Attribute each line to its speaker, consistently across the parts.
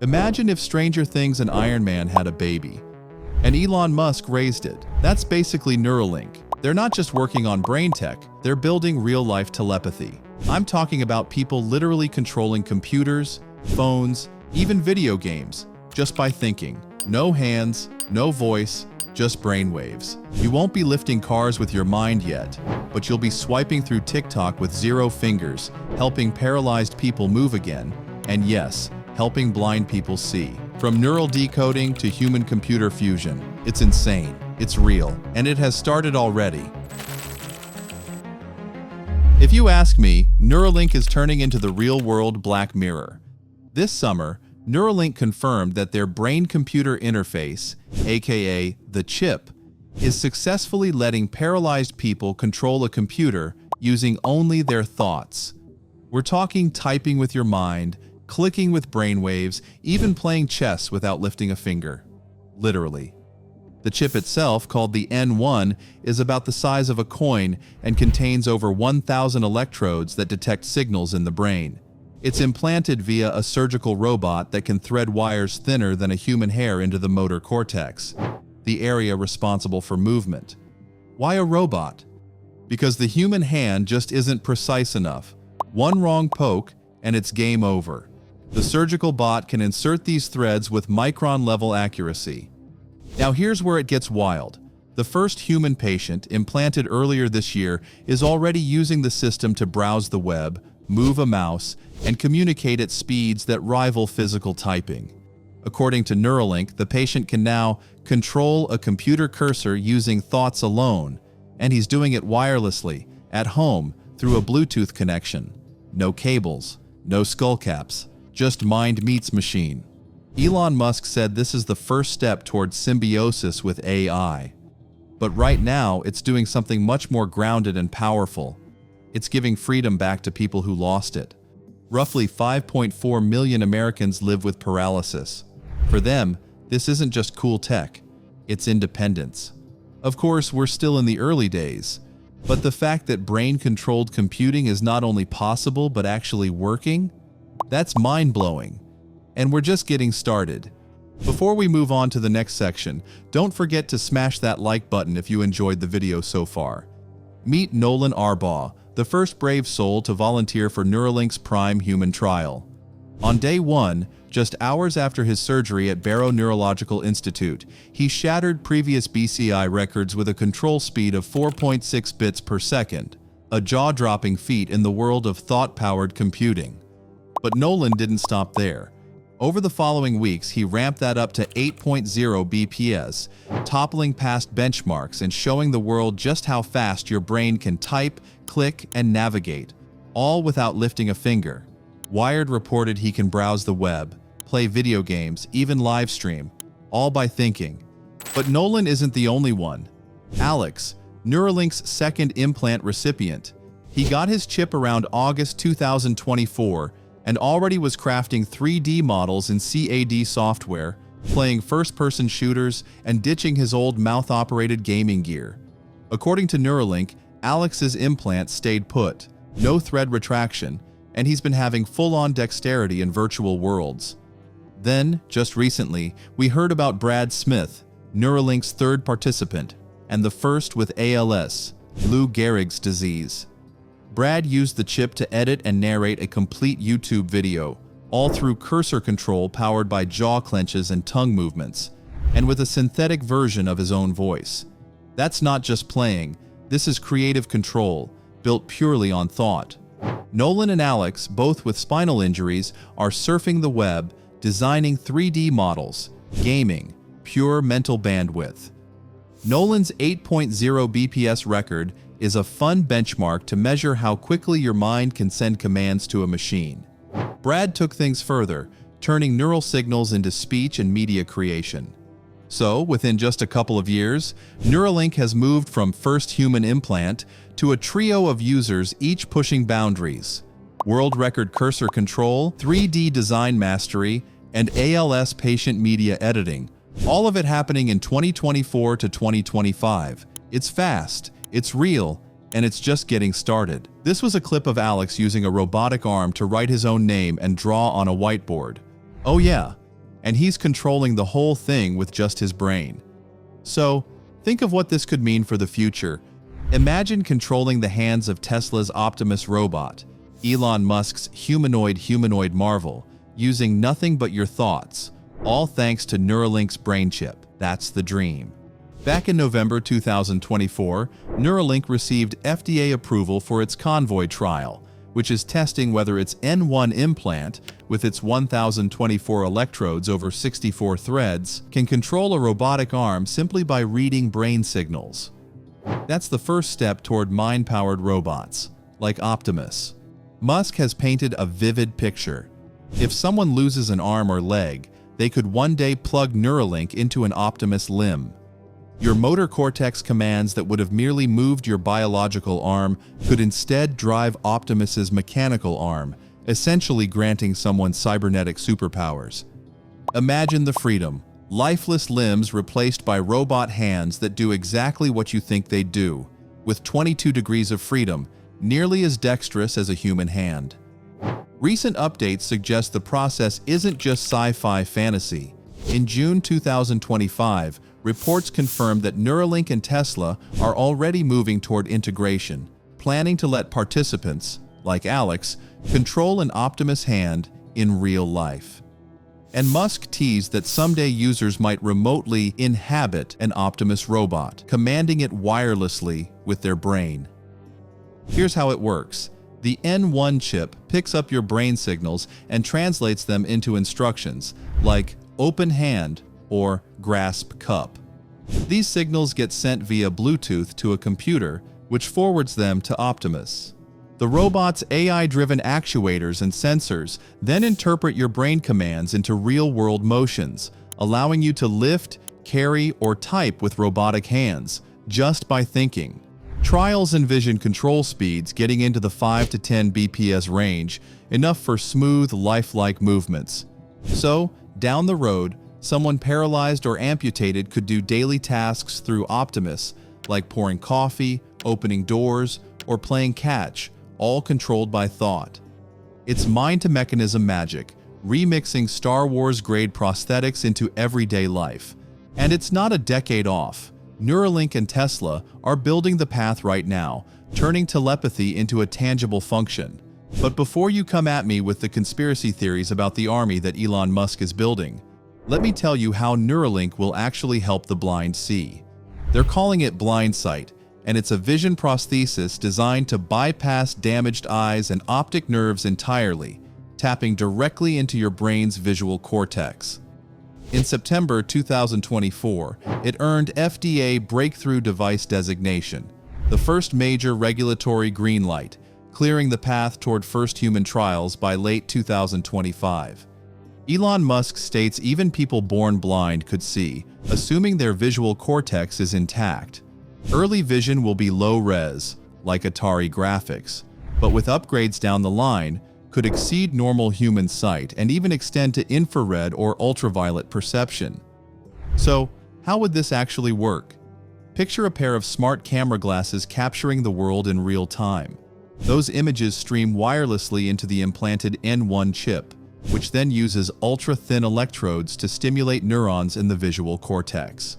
Speaker 1: Imagine if Stranger Things and Iron Man had a baby, and Elon Musk raised it. That's basically Neuralink. They're not just working on brain tech, they're building real-life telepathy. I'm talking about people literally controlling computers, phones, even video games, just by thinking. No hands, no voice, just brainwaves. You won't be lifting cars with your mind yet, but you'll be swiping through TikTok with 0 fingers, helping paralyzed people move again, and yes, helping blind people see. From neural decoding to human-computer fusion, it's insane, it's real, and it has started already. If you ask me, Neuralink is turning into the real-world Black Mirror. This summer, Neuralink confirmed that their brain-computer interface, aka the chip, is successfully letting paralyzed people control a computer using only their thoughts. We're talking typing with your mind, clicking with brainwaves, even playing chess without lifting a finger. Literally. The chip itself, called the N1, is about the size of a coin and contains over 1,000 electrodes that detect signals in the brain. It's implanted via a surgical robot that can thread wires thinner than a human hair into the motor cortex, the area responsible for movement. Why a robot? Because the human hand just isn't precise enough. One wrong poke, and it's game over. The surgical bot can insert these threads with micron-level accuracy. Now here's where it gets wild. The first human patient, implanted earlier this year, is already using the system to browse the web, move a mouse, and communicate at speeds that rival physical typing. According to Neuralink, the patient can now control a computer cursor using thoughts alone, and he's doing it wirelessly, at home, through a Bluetooth connection. No cables, no skullcaps, just mind meets machine. Elon Musk said this is the first step towards symbiosis with AI. But right now, it's doing something much more grounded and powerful. It's giving freedom back to people who lost it. Roughly 5.4 million Americans live with paralysis. For them, this isn't just cool tech, it's independence. Of course, we're still in the early days, but the fact that brain-controlled computing is not only possible but actually working, that's mind-blowing. And we're just getting started. Before we move on to the next section, don't forget to smash that like button if you enjoyed the video so far. Meet Nolan Arbaugh, the first brave soul to volunteer for Neuralink's prime human trial. On day 1, just hours after his surgery at Barrow Neurological Institute, he shattered previous BCI records with a control speed of 4.6 bits per second, a jaw-dropping feat in the world of thought-powered computing. But Nolan didn't stop there. Over the following weeks, he ramped that up to 8.0 bps, toppling past benchmarks and showing the world just how fast your brain can type, click, and navigate, all without lifting a finger. Wired reported he can browse the web, play video games, even live stream, all by thinking. But Nolan isn't the only one. Alex, Neuralink's second implant recipient, he got his chip around August 2024 and already was crafting 3D models in CAD software, playing first-person shooters, and ditching his old mouth-operated gaming gear. According to Neuralink, Alex's implant stayed put, no thread retraction, and he's been having full-on dexterity in virtual worlds. Then, just recently, we heard about Brad Smith, Neuralink's third participant, and the first with ALS, Lou Gehrig's disease. Brad used the chip to edit and narrate a complete YouTube video, all through cursor control powered by jaw clenches and tongue movements, and with a synthetic version of his own voice. That's not just playing, this is creative control, built purely on thought. Nolan and Alex, both with spinal injuries, are surfing the web, designing 3D models, gaming, pure mental bandwidth. Nolan's 8.0 bps record is a fun benchmark to measure how quickly your mind can send commands to a machine. Brad took things further, turning neural signals into speech and media creation. So, within just a couple of years, Neuralink has moved from first human implant to a trio of users each pushing boundaries: world record cursor control, 3D design mastery, and ALS patient media editing, all of it happening in 2024 to 2025. It's fast, it's real, and it's just getting started. This was a clip of Alex using a robotic arm to write his own name and draw on a whiteboard. Oh yeah, and he's controlling the whole thing with just his brain. So, think of what this could mean for the future. Imagine controlling the hands of Tesla's Optimus robot, Elon Musk's humanoid marvel, using nothing but your thoughts, all thanks to Neuralink's brain chip. That's the dream. Back in November 2024, Neuralink received FDA approval for its Convoy trial, which is testing whether its N1 implant, with its 1,024 electrodes over 64 threads, can control a robotic arm simply by reading brain signals. That's the first step toward mind-powered robots, like Optimus. Musk has painted a vivid picture. If someone loses an arm or leg, they could one day plug Neuralink into an Optimus limb. Your motor cortex commands that would have merely moved your biological arm could instead drive Optimus's mechanical arm, essentially granting someone cybernetic superpowers. Imagine the freedom. Lifeless limbs replaced by robot hands that do exactly what you think they'd do, with 22 degrees of freedom, nearly as dexterous as a human hand. Recent updates suggest the process isn't just sci-fi fantasy. In June 2025, reports confirmed that Neuralink and Tesla are already moving toward integration, planning to let participants, like Alex, control an Optimus hand in real life. And Musk teased that someday users might remotely inhabit an Optimus robot, commanding it wirelessly with their brain. Here's how it works. The N1 chip picks up your brain signals and translates them into instructions, like open hand or grasp cup. These signals get sent via Bluetooth to a computer, which forwards them to Optimus. The robot's AI-driven actuators and sensors then interpret your brain commands into real-world motions, allowing you to lift, carry, or type with robotic hands, just by thinking. Trials envision control speeds getting into the 5 to 10 bps range, enough for smooth, lifelike movements. So, down the road, someone paralyzed or amputated could do daily tasks through Optimus, like pouring coffee, opening doors, or playing catch, all controlled by thought. It's mind-to-mechanism magic, remixing Star Wars-grade prosthetics into everyday life. And it's not a decade off. Neuralink and Tesla are building the path right now, turning telepathy into a tangible function. But before you come at me with the conspiracy theories about the army that Elon Musk is building, let me tell you how Neuralink will actually help the blind see. They're calling it blind sight, and it's a vision prosthesis designed to bypass damaged eyes and optic nerves entirely, tapping directly into your brain's visual cortex. In September 2024, it earned FDA Breakthrough Device designation, the first major regulatory green light, clearing the path toward first human trials by late 2025. Elon Musk states even people born blind could see, assuming their visual cortex is intact. Early vision will be low-res, like Atari graphics, but with upgrades down the line, could exceed normal human sight and even extend to infrared or ultraviolet perception. So, how would this actually work? Picture a pair of smart camera glasses capturing the world in real time. Those images stream wirelessly into the implanted N1 chip, which then uses ultra-thin electrodes to stimulate neurons in the visual cortex.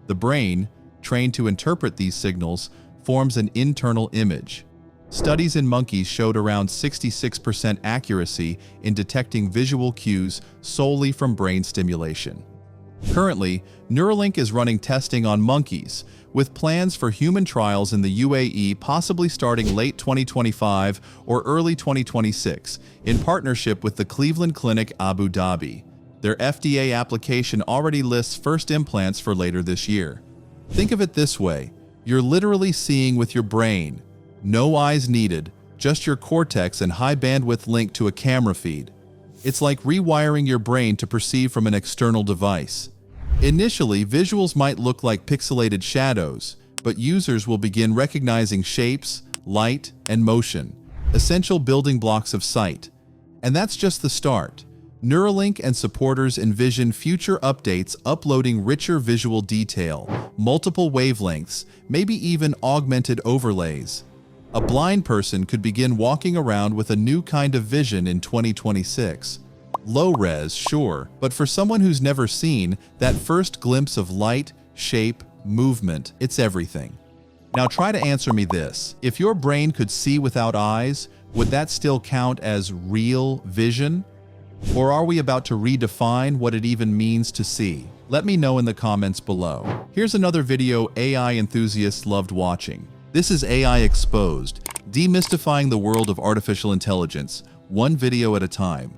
Speaker 1: The brain, trained to interpret these signals, forms an internal image. Studies in monkeys showed around 66% accuracy in detecting visual cues solely from brain stimulation. Currently, Neuralink is running testing on monkeys, with plans for human trials in the UAE possibly starting late 2025 or early 2026, in partnership with the Cleveland Clinic Abu Dhabi. Their FDA application already lists first implants for later this year. Think of it this way: you're literally seeing with your brain. No eyes needed, just your cortex and high-bandwidth link to a camera feed. It's like rewiring your brain to perceive from an external device. Initially, visuals might look like pixelated shadows, but users will begin recognizing shapes, light, and motion, essential building blocks of sight. And that's just the start. Neuralink and supporters envision future updates uploading richer visual detail, multiple wavelengths, maybe even augmented overlays. A blind person could begin walking around with a new kind of vision in 2026. Low res, sure, but for someone who's never seen that first glimpse of light, shape, movement, it's everything. Now try to answer me this. If your brain could see without eyes, would that still count as real vision? Or are we about to redefine what it even means to see? Let me know in the comments below. Here's another video AI enthusiasts loved watching. This is AI Exposed, demystifying the world of artificial intelligence, one video at a time.